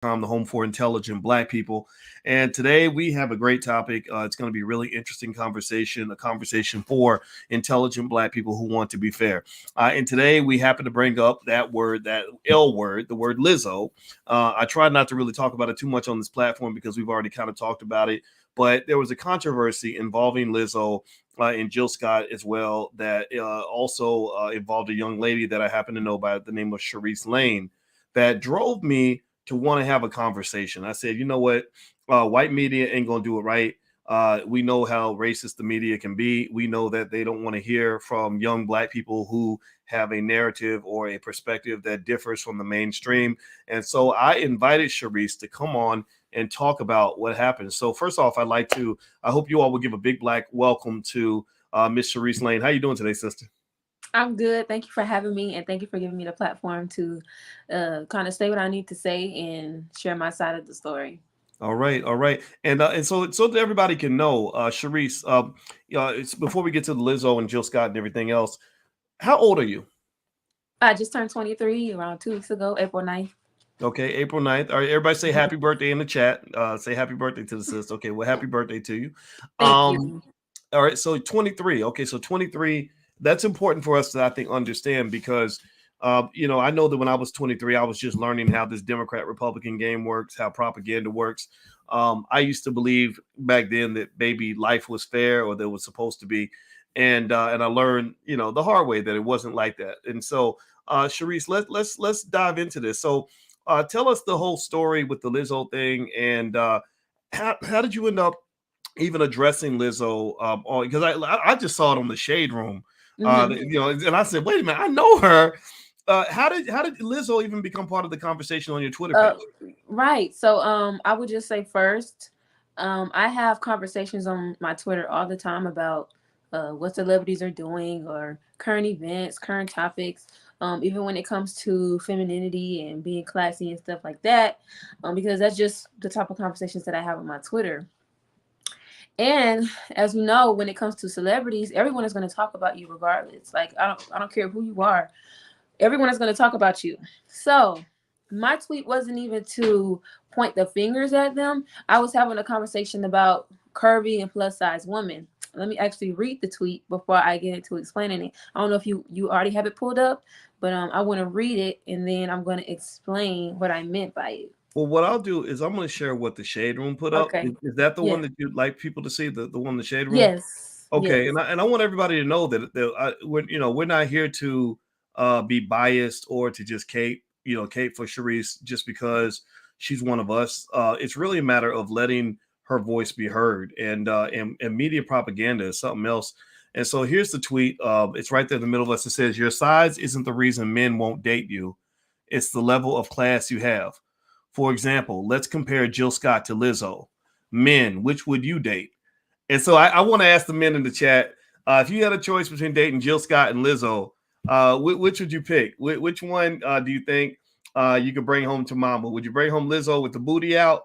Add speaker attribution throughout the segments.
Speaker 1: the home for intelligent Black people. And today we have a great topic. It's going to be a really interesting conversation, a conversation for intelligent Black people who want to be fair. And today we happen to bring up that word, that L word, the word Lizzo. I tried not to really talk about it too much on this platform because we've already kind of talked about it. But there was a controversy involving Lizzo and Jill Scott as well that also involved a young lady that I happen to know by the name of Sharice Lane that drove me to want to have a conversation. I said, you know what? White media ain't going to do it right. We know how racist the media can be. We know that they don't want to hear from young Black people who have a narrative or a perspective that differs from the mainstream. And so I invited Sharice to come on and talk about what happened. So first off, I hope you all will give a big Black welcome to Miss Sharice Lane. How you doing today, sister?
Speaker 2: I'm good. Thank you for having me, and thank you for giving me the platform to kind of say what I need to say and share my side of the story.
Speaker 1: All right, all right, and so that everybody can know, Sharice. It's before we get to the Lizzo and Jill Scott and everything else. How old are you?
Speaker 2: I just turned 23 around 2 weeks ago, April 9th.
Speaker 1: Okay, April 9th. All right, everybody say happy birthday in the chat. Say happy birthday to the sister. Okay, well, happy birthday to you.
Speaker 2: Thank
Speaker 1: Um,
Speaker 2: you.
Speaker 1: all right, so 23. Okay, so 23. That's important for us to, I think, understand because, I know that when I was 23, I was just learning how this Democrat Republican game works, how propaganda works. I used to believe back then that maybe life was fair or that it was supposed to be, and I learned, the hard way that it wasn't like that. And so, Sharice, let's dive into this. So, tell us the whole story with the Lizzo thing, and how did you end up even addressing Lizzo on because I just saw it on the Shade Room,
Speaker 2: hmm
Speaker 1: and I said, wait a minute, I know her. How did Lizzo even become part of the conversation on your Twitter
Speaker 2: Uh,
Speaker 1: page?
Speaker 2: right. So, I would just say first, I have conversations on my Twitter all the time about what celebrities are doing or current events, current topics. Even when it comes to femininity and being classy and stuff like that, because that's just the type of conversations that I have on my Twitter. And as we know, when it comes to celebrities, everyone is going to talk about you regardless. Like I don't care who you are. Everyone is going to talk about you. So my tweet wasn't even to point the fingers at them. I was having a conversation about curvy and plus size women. Let me actually read the tweet before I get into explaining it. I don't know if you already have it pulled up, but I want to read it and then I'm going to explain what I meant by it.
Speaker 1: Well, what I'll do is I'm going to share what the Shade Room put up.
Speaker 2: Okay.
Speaker 1: Is that the one
Speaker 2: Yeah.
Speaker 1: that you'd like people to see? The one in the Shade Room?
Speaker 2: Yes.
Speaker 1: Okay,
Speaker 2: Yes.
Speaker 1: and I want everybody to know that we're not here to be biased or to just cape for Sharice just because she's one of us. It's really a matter of letting her voice be heard, and media propaganda is something else. And so here's the tweet. It's right there in the middle of us. It says, "Your size isn't the reason men won't date you. It's the level of class you have. For example, let's compare Jill Scott to Lizzo. Men, which would you date?" And so I want to ask the men in the chat, if you had a choice between dating Jill Scott and Lizzo, which would you pick? Which one do you think you could bring home to mama? Would you bring home Lizzo with the booty out,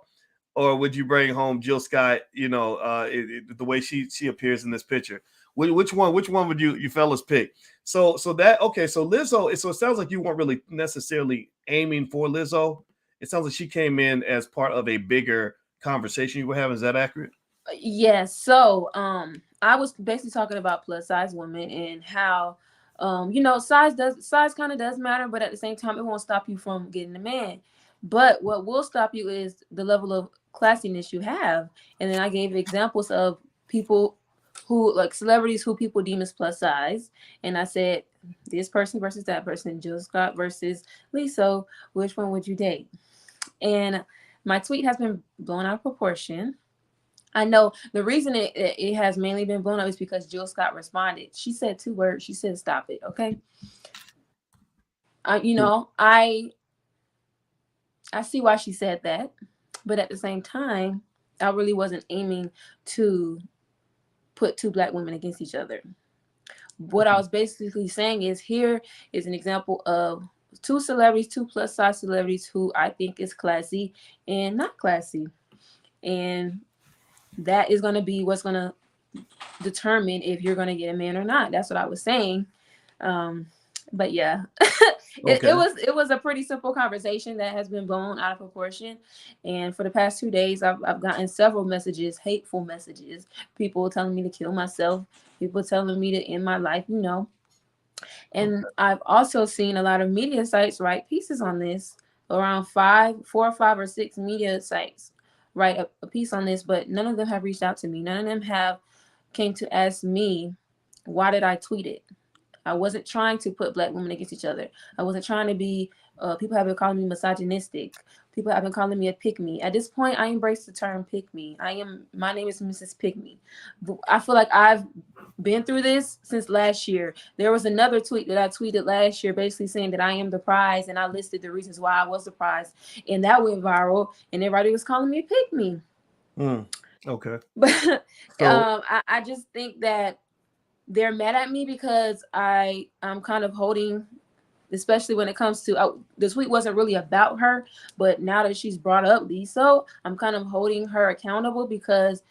Speaker 1: or would you bring home Jill Scott? The way she appears in this picture. Which one would you fellas pick? So that okay. So Lizzo. So it sounds like you weren't really necessarily aiming for Lizzo. It sounds like she came in as part of a bigger conversation you were having. Is that accurate?
Speaker 2: Yes. So, I was basically talking about plus size women and how, size kind of does matter, but at the same time, it won't stop you from getting a man. But what will stop you is the level of classiness you have. And then I gave examples of people who like celebrities who people deem as plus size, and I said this person versus that person, Jill Scott versus Lisa, which one would you date? And my tweet has been blown out of proportion. I know the reason it has mainly been blown up is because Jill Scott responded. She said two words. She said, "Stop it." Okay. You know, I see why she said that, but at the same time, I really wasn't aiming to put two black women against each other. What I was basically saying is here is an example of two celebrities, two plus size celebrities who I think is classy and not classy, and that is going to be what's going to determine if you're going to get a man or not. That's what I was saying. Um, but yeah,
Speaker 1: Okay.
Speaker 2: it was a pretty simple conversation that has been blown out of proportion. And for the past 2 days, I've gotten several messages, hateful messages, people telling me to kill myself, people telling me to end my life, you know. And
Speaker 1: Okay.
Speaker 2: I've also seen a lot of media sites write pieces on this, around five, 4 or 5 or 6 media sites write a piece on this, but none of them have reached out to me. None of them have came to ask me, why did I tweet it? I wasn't trying to put black women against each other. I wasn't trying to be. People have been calling me misogynistic. People have been calling me a pick me. At this point, I embrace the term pick me. I am. My name is Mrs. Pick Me. I feel like I've been through this since last year. There was another tweet that I tweeted last year, basically saying that I am the prize, and I listed the reasons why I was the prize, and that went viral, and everybody was calling me a pick me.
Speaker 1: Mm. Okay.
Speaker 2: But
Speaker 1: So
Speaker 2: I just think that they're mad at me because I'm kind of holding, especially when it comes to the tweet wasn't really about her, but now that she's brought up Lizzo, I'm kind of holding her accountable because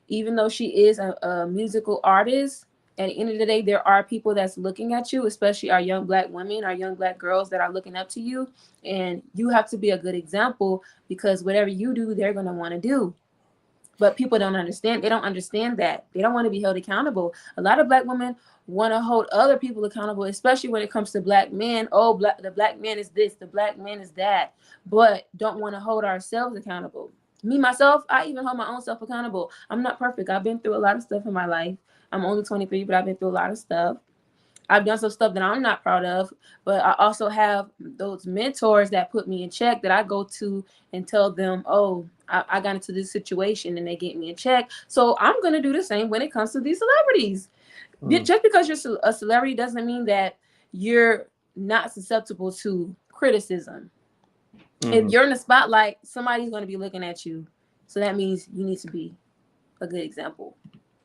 Speaker 2: even though she is a musical artist, at the end of the day, there are people that's looking at you, especially our young black women, our young black girls that are looking up to you, and you have to be a good example because whatever you do, they're gonna want to do. But people don't understand. They don't understand that. They don't want to be held accountable. A lot of black women want to hold other people accountable, especially when it comes to black men. Oh, the black man is this, the black man is that, but don't want to hold ourselves accountable. Me, myself, I even hold my own self accountable. I'm not perfect. I've been through a lot of stuff in my life. I'm only 23, but I've been through a lot of stuff. I've done some stuff that I'm not proud of, but I also have those mentors that put me in check that I go to and tell them, oh, I got into this situation and they get me in check. So I'm going to do the same when it comes to these celebrities.
Speaker 1: mm,
Speaker 2: Just because you're a celebrity doesn't mean that you're not susceptible to criticism. If
Speaker 1: mhm.
Speaker 2: you're in the spotlight, somebody's going to be looking at you. So that means you need to be a good example.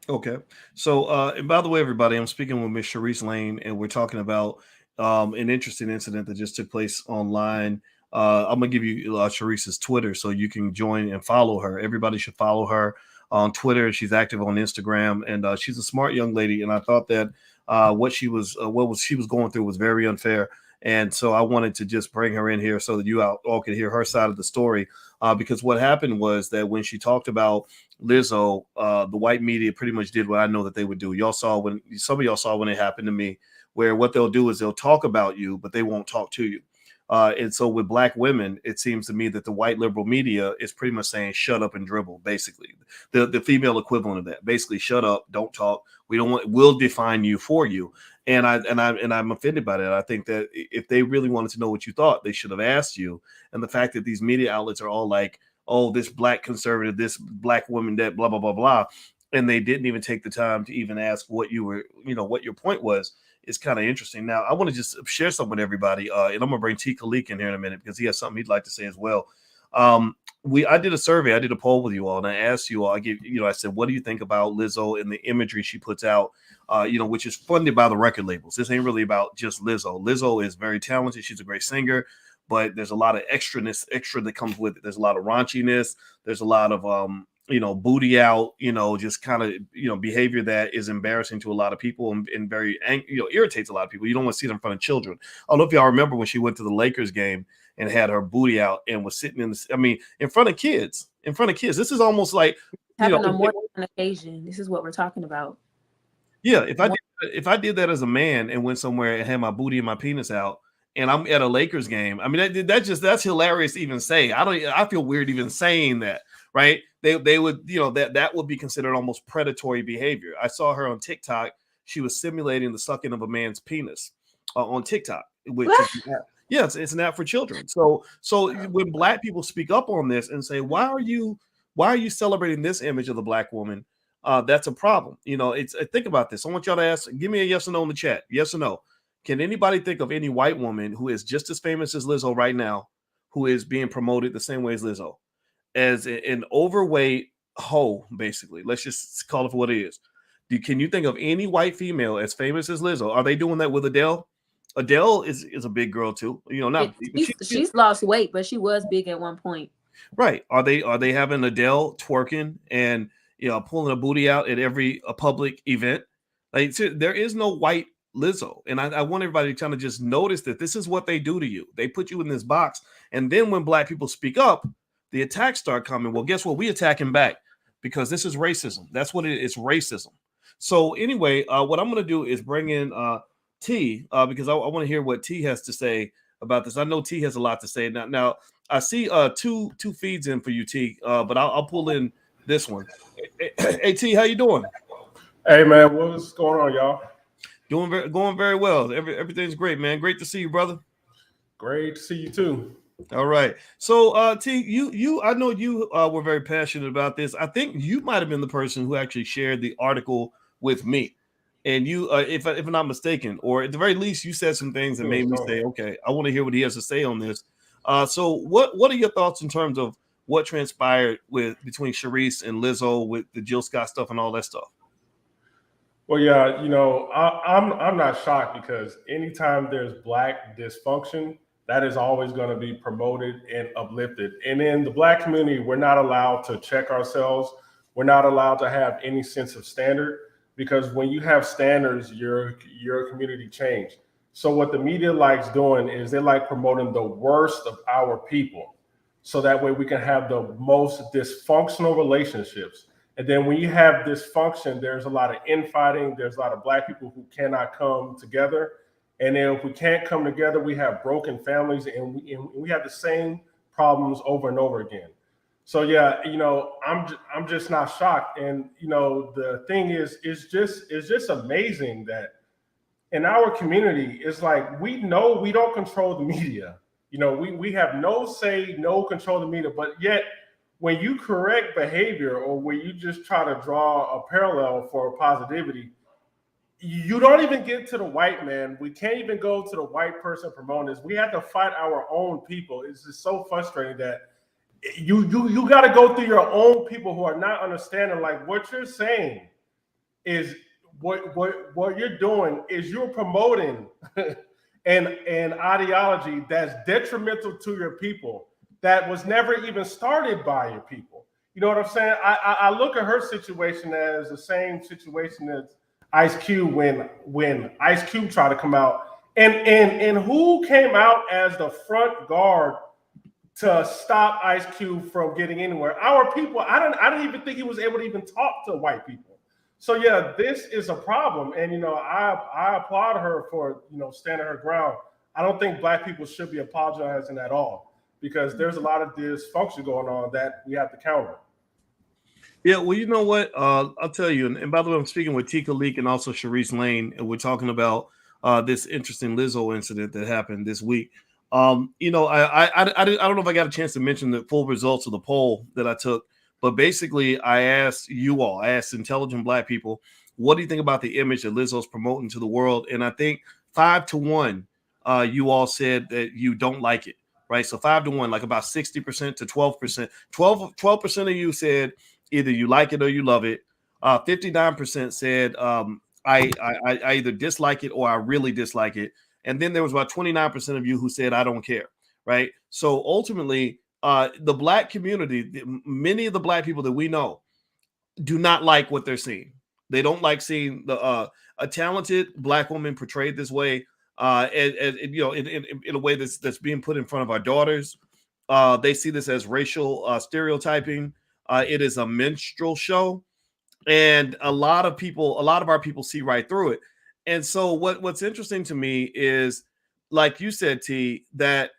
Speaker 1: Okay. So, and by the way, everybody, I'm speaking with Miss Sharice Lane, and we're talking about an interesting incident that just took place online. I'm gonna give you Sharice's Twitter so you can join and follow her. Everybody should follow her on Twitter. She's active on Instagram, and she's a smart young lady. And I thought that what was she was going through was very unfair. And so I wanted to just bring her in here so that all could hear her side of the story. Because what happened was that when she talked about Lizzo, the white media pretty much did what I know that they would do. Y'all saw when some of y'all saw when it happened to me, where what they'll do is they'll talk about you, but they won't talk to you. And so with black women, it seems to me that the white liberal media is pretty much saying shut up and dribble, basically. The female equivalent of that. Basically, shut up, don't talk. We'll define you for you. And I'm offended by that. I think that if they really wanted to know what you thought, they should have asked you. And the fact that these media outlets are all like, oh, this black conservative, this black woman, that blah, blah, blah, blah. And they didn't even take the time to even ask what you were, what your point was, is kind of interesting. Now, I want to just share something with everybody. And I'm going to bring T. Khalik in here in a minute because he has something he'd like to say as well. I did a survey, I did a poll with you all, and I asked you all, I said, what do you think about Lizzo and the imagery she puts out, which is funded by the record labels. This ain't really about just Lizzo. Lizzo is very talented. She's a great singer, but there's a lot of extra that comes with it. There's a lot of raunchiness. There's a lot of booty out, just kind of, behavior that is embarrassing to a lot of people and very, irritates a lot of people. You don't want to see them in front of children. I don't know if y'all remember when she went to the Lakers game and had her booty out and was sitting in front of kids, This is almost like,
Speaker 2: Happen on more than one occasion. This is what we're talking about.
Speaker 1: yeah, if I did that as a man and went somewhere and had my booty and my penis out, and I'm at a Lakers game, I mean that's hilarious to even say. I feel weird even saying that, right? They would, that would be considered almost predatory behavior. I saw her on TikTok. She was simulating the sucking of a man's penis on TikTok, which is yeah, it's an app for children. So when black people speak up on this and say, why are you celebrating this image of the black woman? That's a problem. It's think about this. I want y'all to give me a yes or no in the chat. Yes or no. Can anybody think of any white woman who is just as famous as Lizzo right now, who is being promoted the same way as Lizzo, as an overweight hoe, basically? Let's just call it for what it is. Can you think of any white female as famous as Lizzo? Are they doing that with Adele? Adele is a big girl too. Not
Speaker 2: she's lost weight, but she was big at one point.
Speaker 1: right. Are they having Adele twerking and pulling a booty out at every public event? Like, there is no white Lizzo. And I want everybody to kind of just notice that this is what they do to you. They put you in this box. And then when black people speak up, the attacks start coming. Well, guess what? We attacking back because this is racism. That's what it is, racism. So anyway, what I'm going to do is bring in T because I want to hear what T has to say about this. I know T has a lot to say. Now I see two feeds in for you, T, but I'll pull in this one. Hey, T, how you doing?
Speaker 3: Hey man, what's going on, y'all?
Speaker 1: Going very well. Everything's great, man. Great to see you, brother.
Speaker 3: Great to see you too.
Speaker 1: All right. So, T, I know you were very passionate about this. I think you might have been the person who actually shared the article with me, and you, if I'm not mistaken, or at the very least, you said some things that made me say, okay, I want to hear what he has to say on this. So, what are your thoughts in terms of what transpired between Sharice and Lizzo with the Jill Scott stuff and all that stuff?
Speaker 3: Well, yeah, I'm not shocked because anytime there's black dysfunction, that is always going to be promoted and uplifted. And in the black community, we're not allowed to check ourselves. We're not allowed to have any sense of standard because when you have standards, your community change. So what the media likes doing is they like promoting the worst of our people, so that way we can have the most dysfunctional relationships. And then when you have dysfunction, there's a lot of infighting. There's a lot of black people who cannot come together. And then if we can't come together, we have broken families and we have the same problems over and over again. So yeah, I'm just not shocked. And the thing is, it's just amazing that in our community, it's like we know we don't control the media. We have no say, no control of the media, but yet when you correct behavior or when you just try to draw a parallel for positivity, you don't even get to the white man. We can't even go to the white person promoting this. We have to fight our own people. It's just so frustrating that you got to go through your own people who are not understanding. Like what you're saying is what you're doing is you're promoting an ideology that's detrimental to your people that was never even started by your people. You know what I'm saying? I look at her situation as the same situation as Ice Cube when Ice Cube tried to come out. And who came out as the front guard to stop Ice Cube from getting anywhere? Our people. I didn't even think he was able to even talk to white people. So yeah, this is a problem. And I applaud her for standing her ground. I don't think black people should be apologizing at all, because there's a lot of dysfunction going on that we have to counter.
Speaker 1: Yeah, well, you know what? I'll tell you. And by the way, I'm speaking with Tika Leak and also Sharice Lane, and we're talking about this interesting Lizzo incident that happened this week. I don't know if I got a chance to mention the full results of the poll that I took, but basically, I asked intelligent black people, what do you think about the image that Lizzo's promoting to the world? And I think 5-1, you all said that you don't like it, right? So 5-1, like about 60% to 12%. 12% of you said either you like it or you love it. 59% said I either dislike it or I really dislike it. And then there was about 29% of you who said I don't care, right? So ultimately, the black community, many of the black people that we know do not like what they're seeing. They don't like seeing a talented black woman portrayed this way, in a way that's being put in front of our daughters. They see this as racial stereotyping. It is a minstrel show, and a lot of our people see right through it. And so what's interesting to me is, like you said, T, that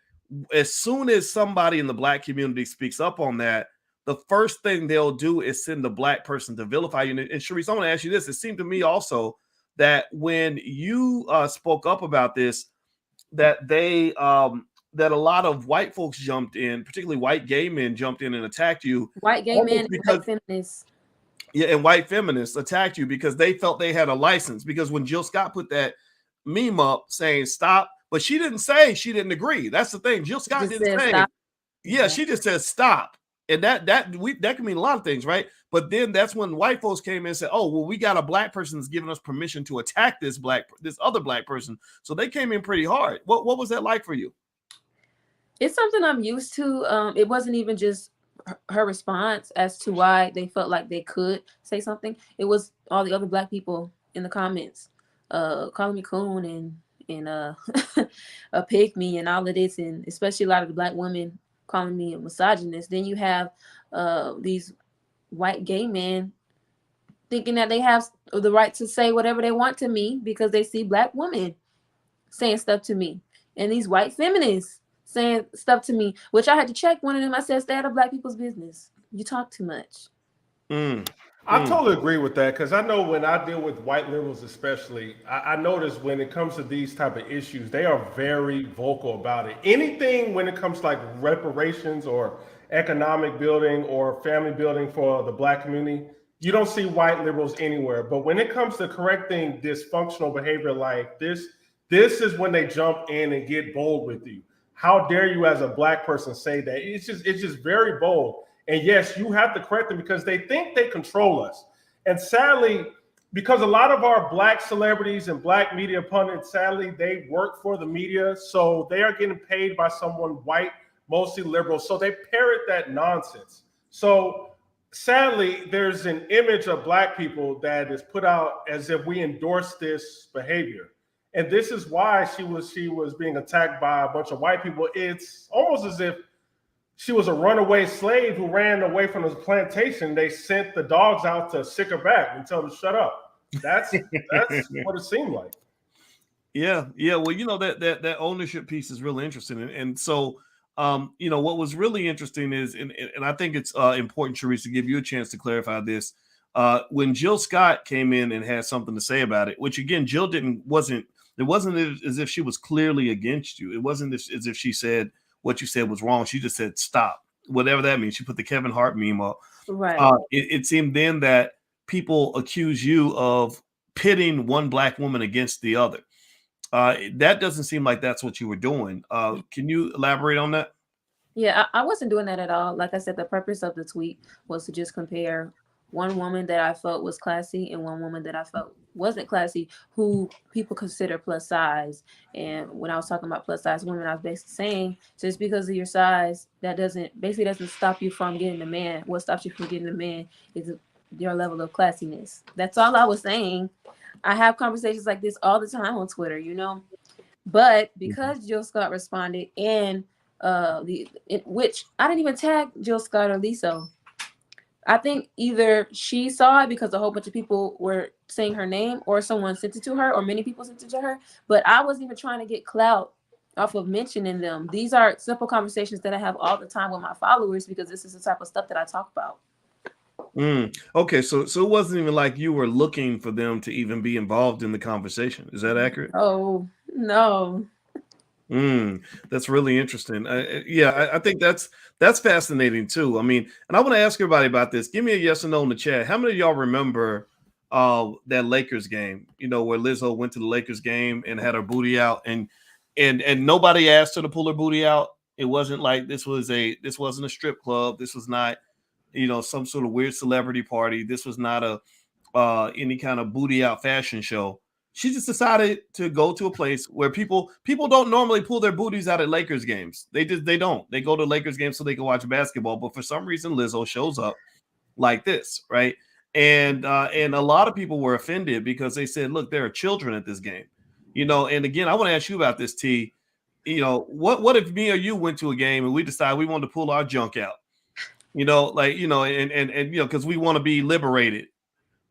Speaker 1: as soon as somebody in the black community speaks up on that, the first thing they'll do is send the black person to vilify you. And Sharice, I want to ask you this. It seemed to me also that when you spoke up about this, that that a lot of white folks jumped in, particularly white gay men jumped in and attacked you.
Speaker 2: White gay men and white feminists.
Speaker 1: Yeah, and white feminists attacked you because they felt they had a license. Because when Jill Scott put that meme up saying stop, but she didn't say she didn't agree. That's the thing. Jill Scott didn't say stop. Yeah, she just said stop. And that can mean a lot of things, right? But then that's when white folks came in and said, oh, well, we got a black person that's giving us permission to attack this other black person. So they came in pretty hard. What was that like for you?
Speaker 2: It's something I'm used to. It wasn't even just her response as to why they felt like they could say something. It was all the other black people in the comments calling me coon and a pick me and all of this, and especially a lot of the black women calling me a misogynist. Then you have these white gay men thinking that they have the right to say whatever they want to me because they see black women saying stuff to me, and these white feminists saying stuff to me, which I had to check one of them. I said, stay out of black people's business. You talk too much.
Speaker 3: I totally agree with that, because I know when I deal with white liberals especially, I notice when it comes to these type of issues, they are very vocal about it. Anything when it comes to like reparations or economic building or family building for the black community, you don't see white liberals anywhere. But when it comes to correcting dysfunctional behavior like this is when they jump in and get bold with you. How dare you as a black person say that? It's just very bold. And yes, you have to correct them because they think they control us. And sadly, because a lot of our black celebrities and black media pundits, sadly, they work for the media. So they are getting paid by someone white, mostly liberal. So they parrot that nonsense. So sadly, there's an image of black people that is put out as if we endorse this behavior. And this is why she was being attacked by a bunch of white people. It's almost as if she was a runaway slave who ran away from his plantation. They sent the dogs out to sick her back and tell her to shut up. That's what it seemed like.
Speaker 1: Yeah. Well, that ownership piece is really interesting, and so what was really interesting is, and I think it's important, Sharice, to give you a chance to clarify this. When Jill Scott came in and had something to say about it, which again, Jill wasn't as if she was clearly against you. It wasn't as if she said what you said was wrong. She just said stop, whatever that means. She put the Kevin Hart meme up.
Speaker 2: Right.
Speaker 1: It seemed then that people accuse you of pitting one black woman against the other. That doesn't seem like that's what you were doing. Can you elaborate on that?
Speaker 2: Yeah, I wasn't doing that at all. Like I said, the purpose of the tweet was to just compare one woman that I felt was classy and one woman that I felt wasn't classy, who people consider plus size. And when I was talking about plus size women, I was basically saying just because of your size, that doesn't stop you from getting a man. What stops you from getting a man is your level of classiness. That's all I was saying. I have conversations like this all the time on Twitter, But because Jill Scott responded, and which I didn't even tag Jill Scott or Lizzo. I think either she saw it because a whole bunch of people were saying her name, or someone sent it to her, or many people sent it to her. But I wasn't even trying to get clout off of mentioning them. These are simple conversations that I have all the time with my followers because this is the type of stuff that I talk about.
Speaker 1: Okay, so it wasn't even like you were looking for them to even be involved in the conversation. Is that accurate?
Speaker 2: Oh, no.
Speaker 1: That's really interesting. I think that's fascinating too. I mean, and I want to ask everybody about this. Give me a yes or no in the chat. How many of y'all remember that Lakers game? Where Lizzo went to the Lakers game and had her booty out, and nobody asked her to pull her booty out. It wasn't like this wasn't a strip club. This was not some sort of weird celebrity party. This was not any kind of booty out fashion show. She just decided to go to a place where people don't normally pull their booties out at Lakers games. They don't. They go to Lakers games so they can watch basketball. But for some reason, Lizzo shows up like this, right? And a lot of people were offended because they said, "Look, there are children at this game." And again, I want to ask you about this, T. What if me or you went to a game and we decided we wanted to pull our junk out? Because we want to be liberated.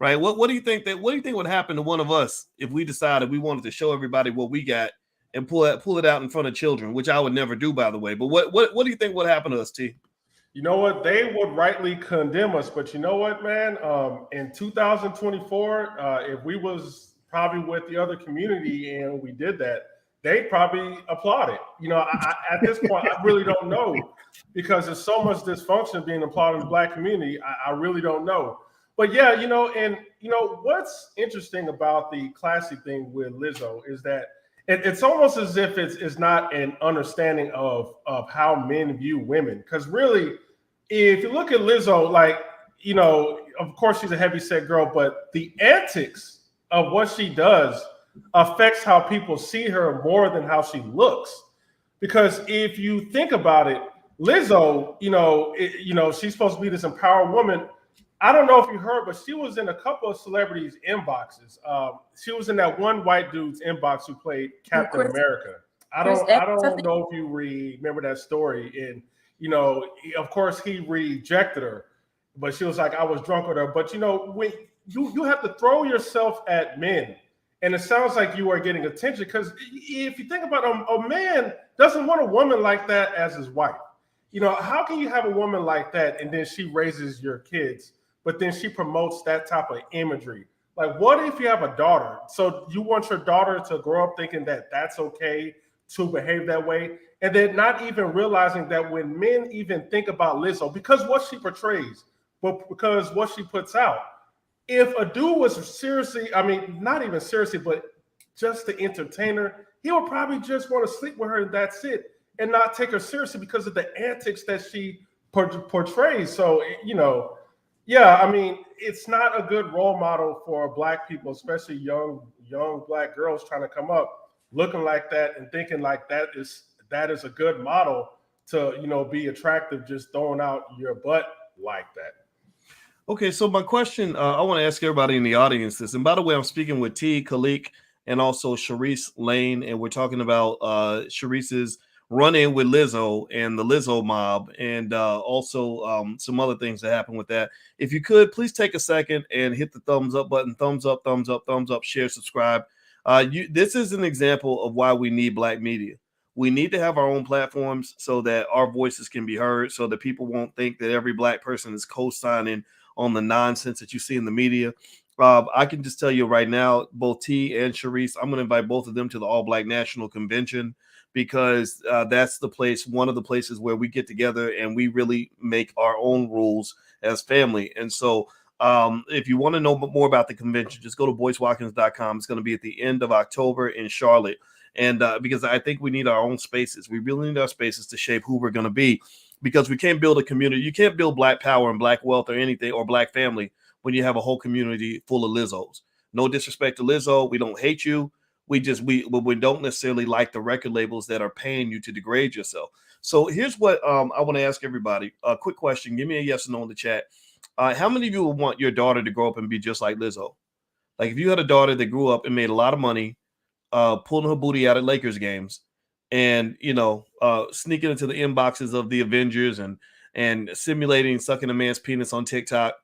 Speaker 1: Right. What do you think would happen to one of us if we decided we wanted to show everybody what we got and pull it out in front of children, which I would never do, by the way. But what do you think would happen to us, T?
Speaker 3: You know what? They would rightly condemn us, but you know what, man? In 2024, if we was probably with the other community and we did that, they'd probably applaud it. At this point, I really don't know, because there's so much dysfunction being applauded in the black community. I really don't know. But yeah, what's interesting about the classy thing with Lizzo is that it's almost as if it's not an understanding of how men view women. Because really, if you look at Lizzo, of course she's a heavyset girl, but the antics of what she does affects how people see her more than how she looks. Because if you think about it, Lizzo, she's supposed to be this empowered woman. I don't know if you heard, but she was in a couple of celebrities' inboxes. She was in that one white dude's inbox who played
Speaker 2: Who,
Speaker 3: Captain
Speaker 2: Chris?
Speaker 3: America.
Speaker 2: Chris
Speaker 3: I
Speaker 2: Evans, I
Speaker 3: don't
Speaker 2: think.
Speaker 3: know if you remember that story. And of course, he rejected her, but she was like, "I was drunk with her." But when you have to throw yourself at men, and it sounds like you are getting attention because if you think about a man doesn't want a woman like that as his wife. How can you have a woman like that and then she raises your kids, but then she promotes that type of imagery? Like, what if you have a daughter? So you want your daughter to grow up thinking that that's okay to behave that way, and then not even realizing that when men even think about Lizzo, because what she portrays, but because what she puts out, if a dude was seriously, I mean, not even seriously, but just to entertain her, he would probably just want to sleep with her and that's it, and not take her seriously because of the antics that she portrays. So, yeah, I mean, it's not a good role model for black people, especially young black girls trying to come up looking like that and thinking like that is a good model to be attractive, just throwing out your butt like that.
Speaker 1: Okay, so my question, I want to ask everybody in the audience this. And by the way, I'm speaking with T. Khalik and also Sharice Lane, and we're talking about Sharice's run-in with Lizzo and the Lizzo mob, and also some other things that happened with that. If you could, please take a second and hit the thumbs up button. Thumbs up, thumbs up, thumbs up, share, subscribe. This is an example of why we need black media. We need to have our own platforms so that our voices can be heard, so that people won't think that every black person is co-signing on the nonsense that you see in the media. I can just tell you right now, both T and Sharice, I'm going to invite both of them to the All Black National Convention, because that's the place, one of the places where we get together and we really make our own rules as family. And so if you want to know more about the convention, just go to boycewatkins.com. It's going to be at the end of October in Charlotte. And because I think we need our own spaces. We really need our spaces to shape who we're going to be, because we can't build a community. You can't build black power and black wealth or anything, or black family, when you have a whole community full of Lizzos. No disrespect to Lizzo. We don't hate you. We don't necessarily like the record labels that are paying you to degrade yourself. So here's what I want to ask everybody. A quick question. Give me a yes or no in the chat. How many of you would want your daughter to grow up and be just like Lizzo? Like, if you had a daughter that grew up and made a lot of money, pulling her booty out at Lakers games, and sneaking into the inboxes of the Avengers and simulating sucking a man's penis on TikTok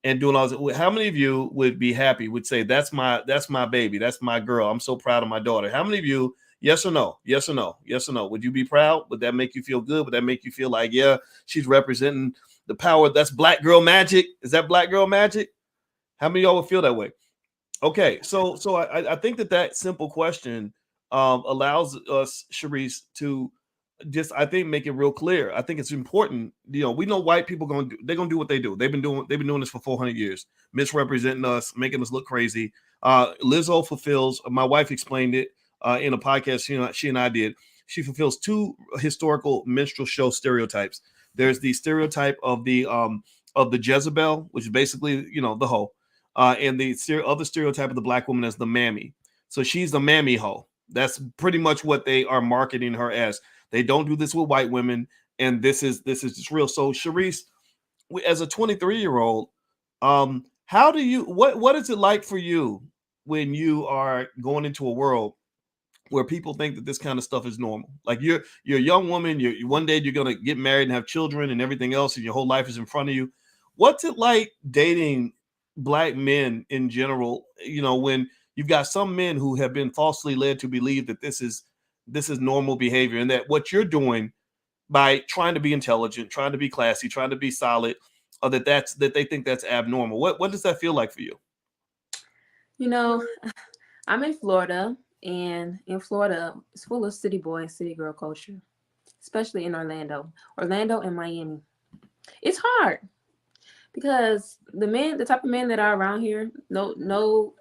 Speaker 1: and doing all this. How many of you would be happy, would say, that's my baby, that's my girl, I'm so proud of my daughter? How many of you, yes or no, yes or no, yes or no? Would you be proud? Would that make you feel good? Would that make you feel like, yeah, she's representing the power? That's black girl magic. Is that black girl magic? How many of y'all would feel that way? Okay, so I think that simple question allows us, Sharice, to just, I think, make it real clear. I think it's important. We know white people they're gonna do what they do. They've been doing this for 400 years, misrepresenting us, making us look crazy. Lizzo fulfills. My wife explained it in a podcast she and I did. She fulfills two historical minstrel show stereotypes. There's the stereotype of the Jezebel, which is basically the hoe. And the other stereotype of the black woman as the mammy. So she's the mammy hoe. That's pretty much what they are marketing her as. They don't do this with white women, and this is just real. So Sharice, as a 23-year-old, how do you what is it like for you when you are going into a world where people think that this kind of stuff is normal? Like, you're a young woman, one day you're gonna get married and have children and everything else, and your whole life is in front of you. What's it like dating black men in general, when you've got some men who have been falsely led to believe that this is normal behavior, and that what you're doing by trying to be intelligent, trying to be classy, trying to be solid, or that they think that's abnormal? What does that feel like for you?
Speaker 2: I'm in Florida, and in Florida, it's full of city boy and city girl culture, especially in Orlando and Miami. It's hard because the type of men that are around here, no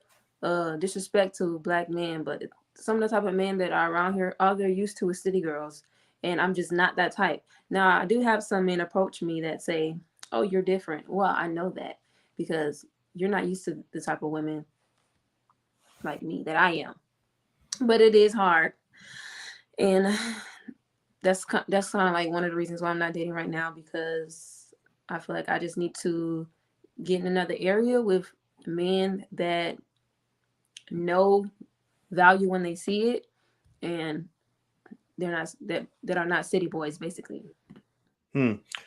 Speaker 2: disrespect to black men, but some of the type of men that are around here, all they're used to is city girls, and I'm just not that type. Now, I do have some men approach me that say, "Oh, you're different." Well, I know that because you're not used to the type of women like me that I am. But it is hard, and that's kind of like one of the reasons why I'm not dating right now, because I feel like I just need to get in another area with men that know value when they see it, and they're not that are not city boys, basically.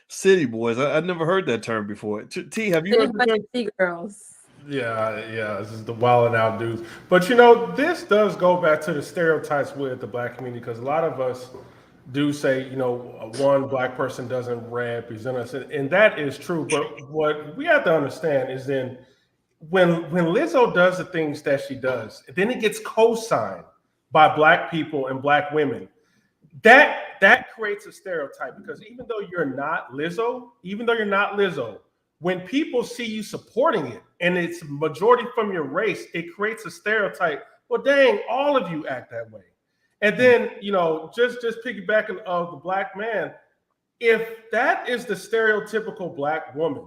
Speaker 1: City boys. I never heard that term before. T, have you
Speaker 2: City
Speaker 1: heard the
Speaker 2: boys
Speaker 1: term?
Speaker 2: and city girls.
Speaker 3: Yeah, this is the wilding out dudes. But you know, this does go back to the stereotypes with the black community because a lot of us do say, you know, one black person doesn't represent us, and that is true. But what we have to understand is then when Lizzo does the things that she does, then it gets co-signed by black people and black women. That creates a stereotype because even though you're not Lizzo, when people see you supporting it and it's majority from your race, it creates a stereotype. Well, dang, all of you act that way. And then, you know, just piggybacking of the black man, if that is the stereotypical black woman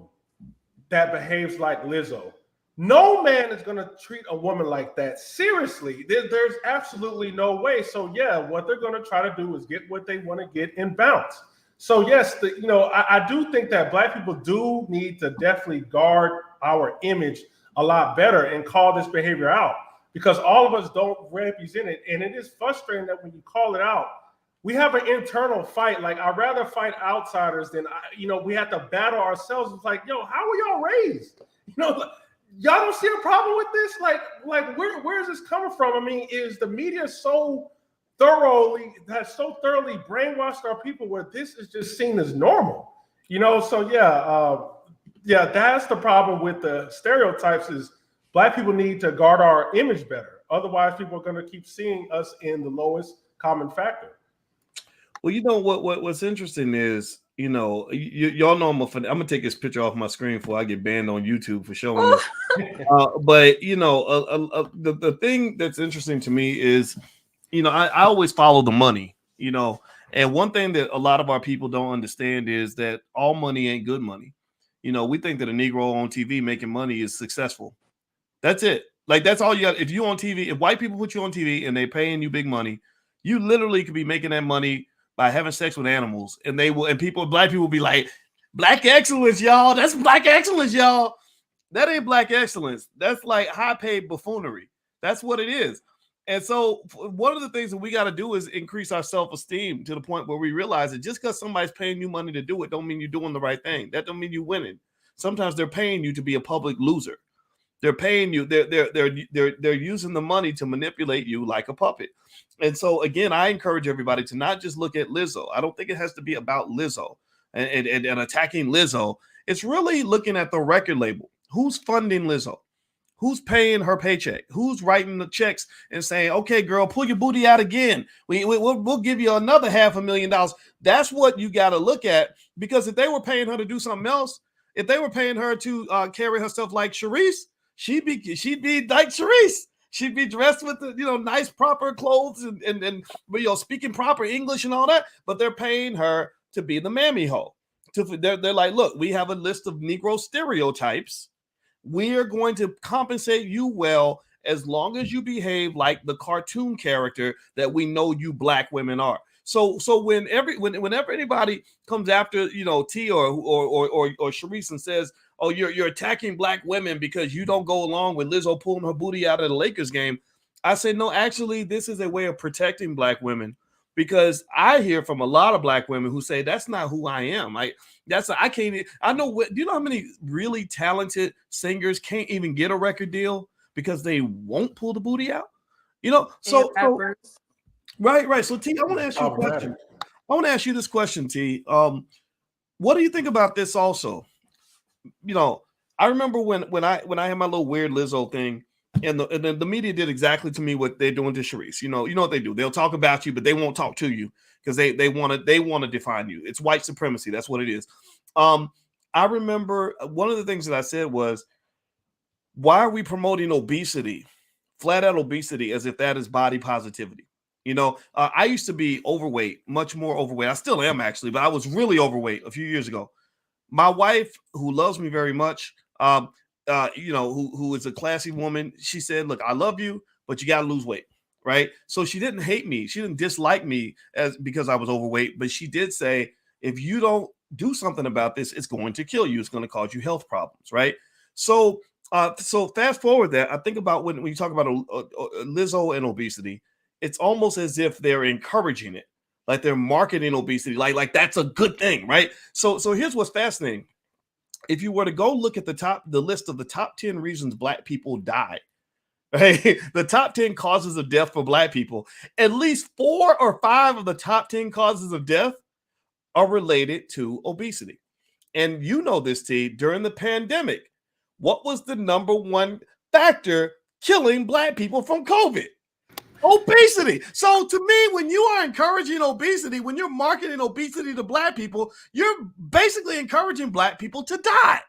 Speaker 3: that behaves like Lizzo, no man is going to treat a woman like that seriously. There's absolutely no way. So yeah, what they're going to try to do is get what they want to get and bounce. So yes, I do think that black people do need to definitely guard our image a lot better and call this behavior out because all of us don't represent it, and it is frustrating that when you call it out, we have an internal fight. Like I'd rather fight outsiders than we have to battle ourselves. It's like, yo, how were y'all raised? Y'all don't see a problem with this? Like where is this coming from? I mean, is the media has so thoroughly brainwashed our people where this is just seen as normal? So yeah, that's the problem with the stereotypes is black people need to guard our image better. Otherwise, people are going to keep seeing us in the lowest common factor.
Speaker 1: Well, you know what's interesting is, y'all know I'm gonna take this picture off my screen before I get banned on YouTube for showing this. But the thing that's interesting to me is, I always follow the money, and one thing that a lot of our people don't understand is that all money ain't good money. We think that a Negro on TV making money is successful. That's it. Like, that's all you got. If you on TV, if white people put you on TV and they paying you big money, you literally could be making that money by having sex with animals, and black people will be like, black excellence, y'all. That's black excellence, y'all. That ain't black excellence. That's like high paid buffoonery. That's what it is. And so one of the things that we got to do is increase our self-esteem to the point where we realize that just because somebody's paying you money to do it, don't mean you're doing the right thing. That don't mean you're winning. Sometimes they're paying you to be a public loser. They're paying you. They're using the money to manipulate you like a puppet. And so again, I encourage everybody to not just look at Lizzo. I don't think it has to be about Lizzo and attacking Lizzo. It's really looking at the record label. Who's funding Lizzo? Who's paying her paycheck? Who's writing the checks and saying, "Okay, girl, pull your booty out again. We'll give you another $500,000." That's what you got to look at, because if they were paying her to do something else, if they were paying her to carry herself like Sharice, she'd be like Sharice. She'd be dressed with the, nice proper clothes and speaking proper English and all that. But they're paying her to be the mammy hoe. They're like, look, we have a list of Negro stereotypes. We are going to compensate you well as long as you behave like the cartoon character that we know you black women are. So whenever anybody comes after T or Sharice and says, "Oh, you're attacking black women because you don't go along with Lizzo pulling her booty out of the Lakers game," I say, no, actually, this is a way of protecting black women, because I hear from a lot of black women who say that's not who I am. Do you know how many really talented singers can't even get a record deal because they won't pull the booty out? Right. So T, I want to ask you a question. I want to ask you this question, T. What do you think about this also? I remember when I had my little weird Lizzo thing, and the media did exactly to me what they're doing to Sharice. You know what they do? They'll talk about you, but they won't talk to you because they want to define you. It's white supremacy. That's what it is. I remember one of the things that I said was, why are we promoting obesity, flat out obesity, as if that is body positivity? I used to be overweight, much more overweight. I still am, actually, but I was really overweight a few years ago. My wife, who loves me very much, who is a classy woman, she said, "Look, I love you, but you got to lose weight." Right. So she didn't hate me. She didn't dislike me because I was overweight, but she did say, if you don't do something about this, it's going to kill you. It's going to cause you health problems. Right. So fast forward that I think about when you talk about Lizzo and obesity, it's almost as if they're encouraging it, like they're marketing obesity, like that's a good thing, right? So here's what's fascinating. If you were to go look at the list of the top 10 reasons Black people die, right? The top 10 causes of death for Black people, at least 4 or 5 of the top 10 causes of death are related to obesity. And you know this, T, during the pandemic, what was the number one factor killing Black people from COVID? Obesity. So to me, when you are encouraging obesity, when you're marketing obesity to Black people, you're basically encouraging Black people to die.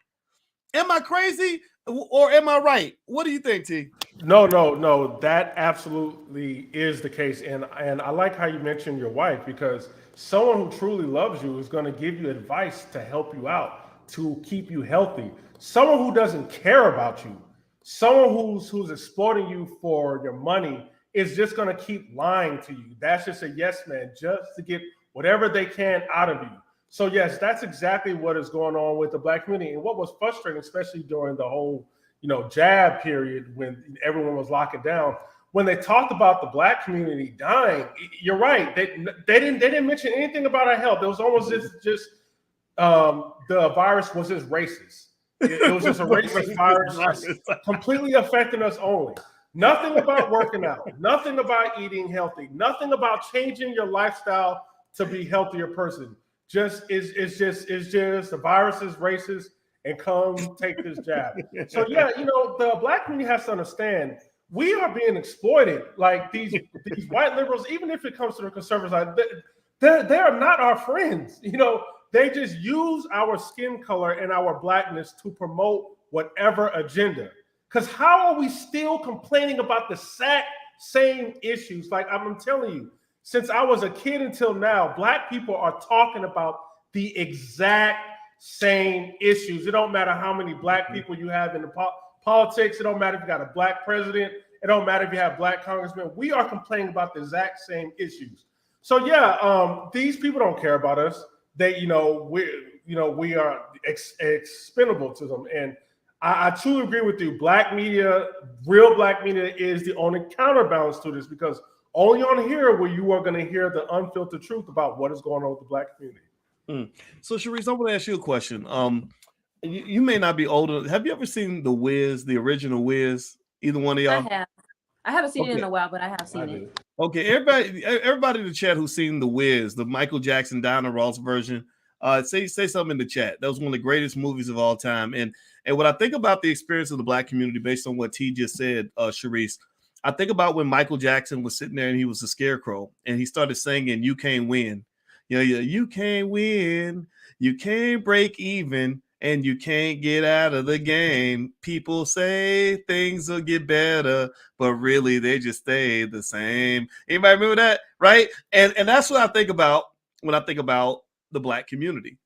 Speaker 1: Am I crazy or am I right? What do you think, T?
Speaker 3: No. That absolutely is the case, and I like how you mentioned your wife, because someone who truly loves you is going to give you advice to help you out, to keep you healthy. Someone who doesn't care about you, someone who's exploiting you for your money, is just going to keep lying to you. That's just a yes man, just to get whatever they can out of you. So yes, that's exactly what is going on with the Black community. And what was frustrating, especially during the whole jab period when everyone was locking down, when they talked about the Black community dying, you're right. They didn't mention anything about our health. It was almost just the virus was just racist. It was just a racist virus, completely affecting us only. Nothing about working out, nothing about eating healthy, nothing about changing your lifestyle to be a healthier person. It's just the virus is racist, and come take this jab. So yeah, the Black community has to understand we are being exploited. Like these white liberals, even if it comes to the conservative side, they are not our friends. They just use our skin color and our Blackness to promote whatever agenda. Because how are we still complaining about the exact same issues? Like I'm telling you, since I was a kid until now, Black people are talking about the exact same issues. It don't matter how many Black people you have in the politics. It don't matter if you got a Black president. It don't matter if you have Black congressmen. We are complaining about the exact same issues. So yeah, these people don't care about us. We are expendable to them. And I truly agree with you. Black media, real Black media, is the only counterbalance to this, because only on here where you are going to hear the unfiltered truth about what is going on with the Black community.
Speaker 1: So, Sharice, I want to ask you a question. You may not be older. Have you ever seen The Wiz, the original Wiz? Either one of y'all?
Speaker 2: I haven't seen it in a while, but I have seen it.
Speaker 1: Okay, everybody in the chat who's seen The Wiz, the Michael Jackson, Diana Ross version, say something in the chat. That was one of the greatest movies of all time. And when I think about the experience of the Black community, based on what T just said, Sharice, I think about when Michael Jackson was sitting there and he was a scarecrow and he started singing, "You Can't Win." You can't win, you can't break even, and you can't get out of the game. People say things will get better, but really they just stay the same. Anybody remember that? Right? And that's what I think about when I think about the Black community.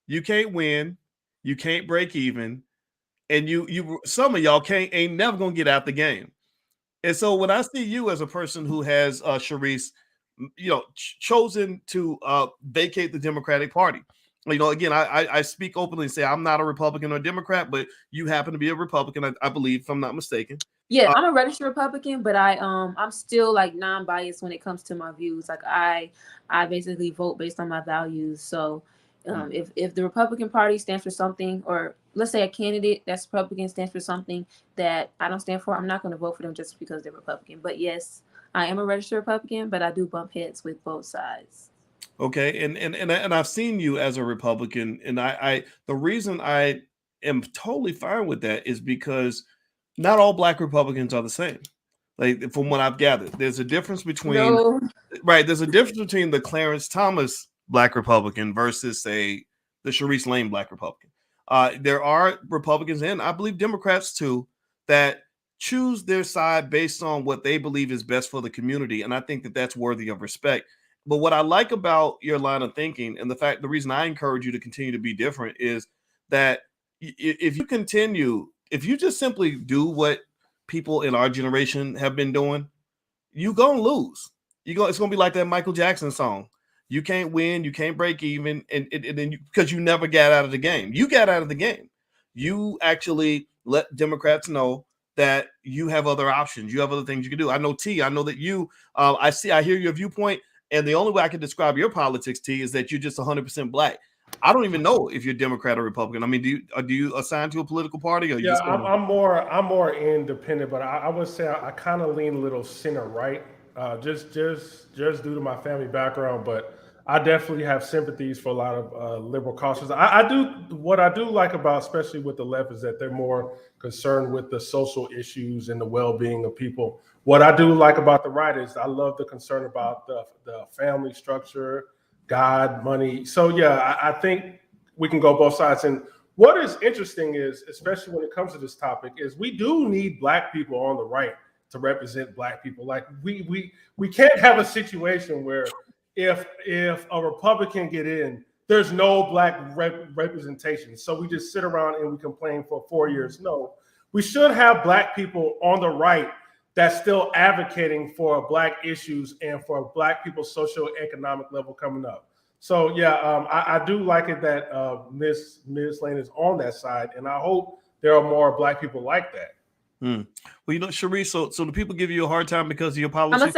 Speaker 1: You can't win, you can't break even, and you some of y'all ain't never gonna get out the game. And so when I see you as a person who has Sharice, chosen to vacate the Democratic Party. Again, I speak openly and say I'm not a Republican or Democrat, but you happen to be a Republican, I believe, if I'm not mistaken.
Speaker 2: Yeah, I'm a registered Republican, but I'm still like non-biased when it comes to my views. Like I basically vote based on my values. So if the Republican Party stands for something, or let's say a candidate that's Republican stands for something that I don't stand for, I'm not going to vote for them just because they're Republican. But yes, I am a registered Republican, but I do bump heads with both sides.
Speaker 1: Okay, and I've seen you as a Republican, and I the reason I am totally fine with that is because not all Black Republicans are the same. Like from what I've gathered, there's a difference between There's a difference between the Clarence Thomas Black Republican versus, say, the Sharice Lane Black Republican. There are Republicans, and I believe Democrats too, that choose their side based on what they believe is best for the community. And I think that that's worthy of respect. But what I like about your line of thinking, and the reason I encourage you to continue to be different, is that if you just simply do what people in our generation have been doing, you're going to lose. It's going to be like that Michael Jackson song. You can't win, you can't break even, and then because you never got out of the game. You got out of the game. you actually let Democrats know that you have other options, you have other things you can do. I know I know that you, I hear your viewpoint, and the only way I can describe your politics, T, is that you're just 100% black. I don't even know if you're Democrat or Republican. I mean, do you assign to a political party, or you
Speaker 3: Yeah,
Speaker 1: just kind of?
Speaker 3: I'm more independent, but I would say I kind of lean a little center right, just due to my family background. But I definitely have sympathies for a lot of liberal causes. I do what I do like about, especially with the left, is that they're more concerned with the social issues and the well-being of people. What I do like about the right is I love the concern about the family structure, God, money. So yeah, I think we can go both sides. And what is interesting is, especially when it comes to this topic, is we do need black people on the right to represent black people. Like we can't have a situation where if a Republican get in, there's no black representation. So we just sit around and we complain for 4 years. No, we should have black people on the right that's still advocating for black issues and for black people's socioeconomic level coming up. So yeah, I do like it that Miss Lane is on that side, and I hope there are more black people like that.
Speaker 1: Well, you know, Sharice, so the people give you a hard time because of your
Speaker 2: I'm
Speaker 1: politics?
Speaker 2: gonna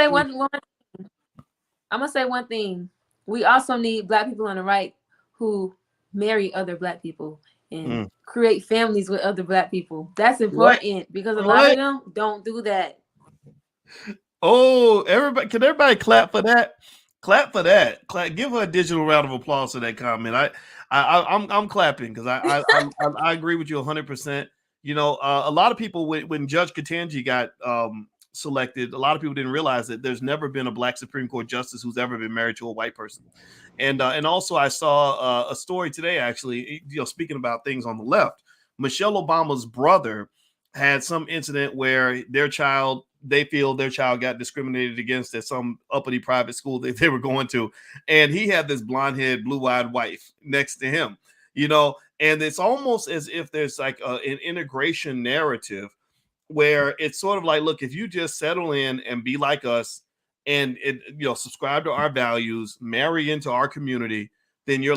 Speaker 2: say one thing. We also need black people on the right who marry other black people and create families with other black people. That's important because a lot of them don't do that.
Speaker 1: Oh, can everybody clap for that? Clap for that. Give her a digital round of applause for that comment. I'm clapping because I agree with you 100%. You know, a lot of people when Judge Ketanji got selected, a lot of people didn't realize that there's never been a black Supreme Court justice who's ever been married to a white person. And also I saw a story today, actually, you know, speaking about things on the left. Michelle Obama's brother had some incident where they feel their child got discriminated against at some uppity private school that they were going to. And he had this blonde-haired, blue-eyed wife next to him, you know, and it's almost as if there's like an integration narrative where it's sort of like, look, if you just settle in and be like us and subscribe to our values, marry into our community, then your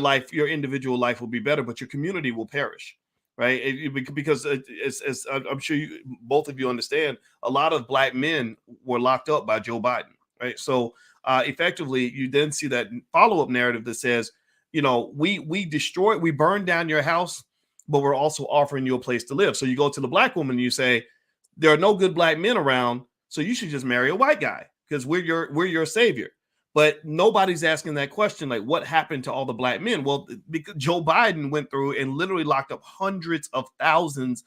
Speaker 1: individual life will be better, but your community will perish. Right, because as I'm sure both of you understand, a lot of black men were locked up by Joe Biden, right? So effectively, you then see that follow-up narrative that says, you know, we burned down your house, but we're also offering you a place to live. So you go to the black woman and you say, there are no good black men around, so you should just marry a white guy because we're your savior. But nobody's asking that question, like, what happened to all the black men? Well, because Joe Biden went through and literally locked up hundreds of thousands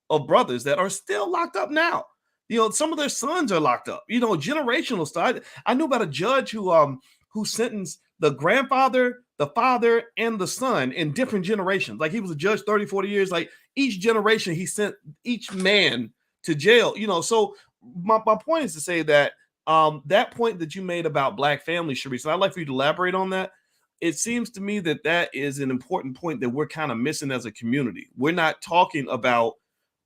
Speaker 1: of brothers that are still locked up now. You know, some of their sons are locked up. You know, generational stuff. I knew about a judge who sentenced the grandfather, the father, and the son in different generations. Like, he was a judge 30, 40 years. Like, each generation, he sent each man to jail. You know, so my point is to say that that point that you made about black families, Sharice, and I'd like for you to elaborate on that. It seems to me that that is an important point that we're kind of missing as a community. We're not talking about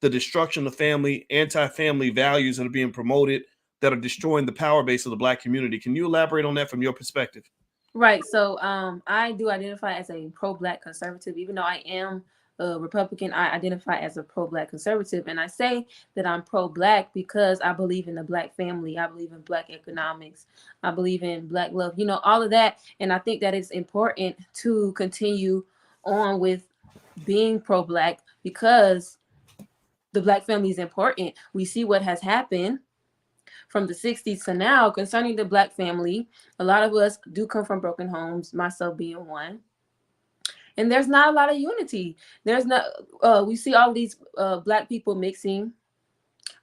Speaker 1: the destruction of family, anti-family values that are being promoted that are destroying the power base of the black community. Can you elaborate on that from your perspective?
Speaker 2: Right. So I do identify as a pro-black conservative, even though I am a Republican. I identify as a pro-black conservative, and I say that I'm pro-black because I believe in the black family. I believe in black economics. I believe in black love. You know, all of that, and I think that it's important to continue on with being pro-black because the black family is important. We see what has happened from the 60s to now concerning the black family. A lot of us do come from broken homes, myself being one. And there's not a lot of unity. There's not, we see all these black people mixing,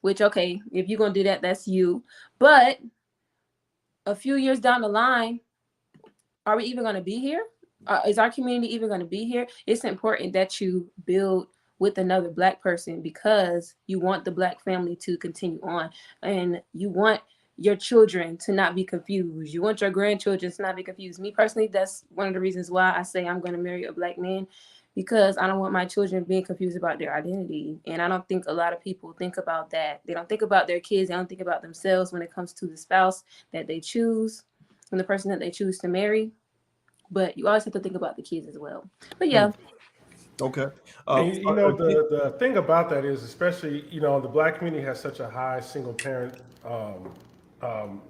Speaker 2: which, okay, if you're going to do that, that's you. But a few years down the line, are we even going to be here? Is our community even going to be here? It's important that you build with another black person because you want the black family to continue on, and you want your children to not be confused. You want your grandchildren to not be confused. Me personally, that's one of the reasons why I say I'm going to marry a black man, because I don't want my children being confused about their identity. And I don't think a lot of people think about that. They don't think about their kids. They don't think about themselves when it comes to the spouse that they choose and the person that they choose to marry. But you always have to think about the kids as well. But yeah.
Speaker 1: Okay.
Speaker 3: And the thing about that is, especially the black community has such a high single parent